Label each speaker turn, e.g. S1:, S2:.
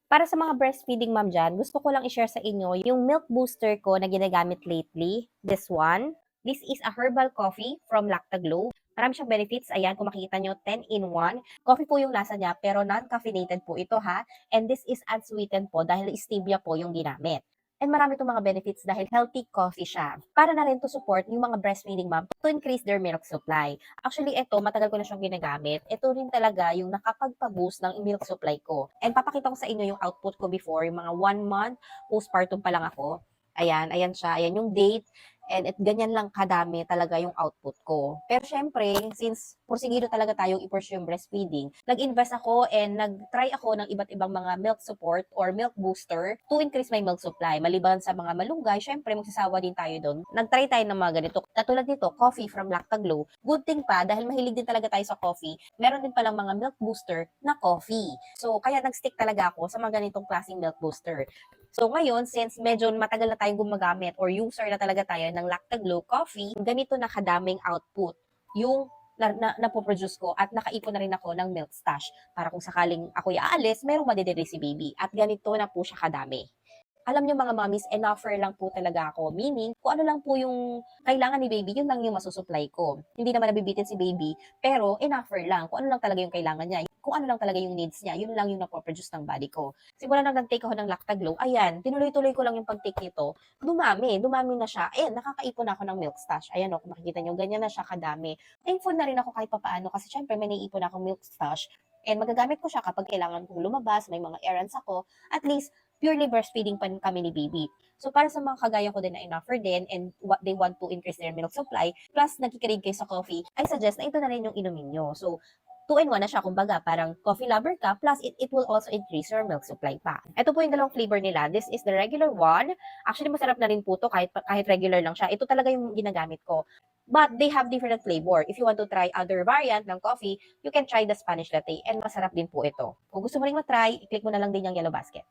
S1: Para sa mga breastfeeding mom dyan, gusto ko lang i-share sa inyo yung milk booster ko na ginagamit lately. This one. This is a herbal coffee from Lactaglow. Marami siyang benefits. Ayan, kung makikita nyo, 10 in 1. Coffee po yung lasa niya, pero non-caffeinated po ito ha. And this is unsweetened po dahil stevia po yung ginamit. And marami itong mga benefits dahil healthy coffee siya. Para na rin to support yung mga breastfeeding mom to increase their milk supply. Actually, ito, matagal ko na siyang ginagamit. Ito rin talaga yung nakapagpa-boost ng milk supply ko. And papakita ko sa inyo yung output ko before, yung mga 1 month postpartum pa lang ako. Ayan, ayan siya. Ayan yung date. And ganyan lang kadami talaga yung output ko. Pero syempre, since porsigido talaga tayong i-pursue yung breastfeeding, nag-invest ako and nag-try ako ng iba't ibang mga milk support or milk booster to increase my milk supply. Maliban sa mga malunggay, syempre magsasawa din tayo doon. Nag-try tayo ng mga ganito. Katulad nito, coffee from Lactaglow. Good thing pa, dahil mahilig din talaga tayo sa coffee, meron din palang mga milk booster na coffee. So, kaya nag-stick talaga ako sa mga ganitong klaseng milk booster. So ngayon, since medyo matagal na tayong gumagamit or user na talaga tayo ng Lactaglow coffee, ganito na kadaming output yung napoproduce ko at nakaipon na rin ako ng milk stash para kung sakaling ako'y aalis, merong madidiri si baby. At ganito na po siya kadami. Alam niyo mga mommies, enougher lang po talaga ako. Meaning, kung ano lang po yung kailangan ni baby, yun lang yung masusupply ko. Hindi naman nabibitin si baby, pero enougher lang. Kung ano lang talaga yung kailangan niya. Kung ano lang talaga yung needs niya, yun lang yung napoproduce ng body ko. Simula nang nag-take ako ng Lactaglow, ayan, tinuloy-tuloy ko lang yung pag-take nito. Dumami na siya. Ayan, nakakaipon na ako ng milk stash. Ayan o, kung makikita niyo, ganyan na siya kadami. Thankful na rin ako kahit papaano kasi syempre may naiipon akong milk stash. And magagamit ko siya kapag kailangan kong lumabas, may mga errands ako. At least, purely breastfeeding pa kami ni baby. So, para sa mga kagaya ko din na in-offer din and what they want to increase their milk supply, plus nagkikirig kayo sa coffee, I suggest na ito na rin yung inumin nyo. So, 2 in 1 na siya, kumbaga, parang coffee lover ka, plus it will also increase your milk supply pa. Ito po yung dalawang flavor nila. This is the regular one. Actually, masarap na rin po to kahit regular lang siya. Ito talaga yung ginagamit ko. But they have different flavor. If you want to try other variant ng coffee, you can try the Spanish latte and masarap din po ito. Kung gusto mo ring matry, i-click mo na lang din yung yellow basket.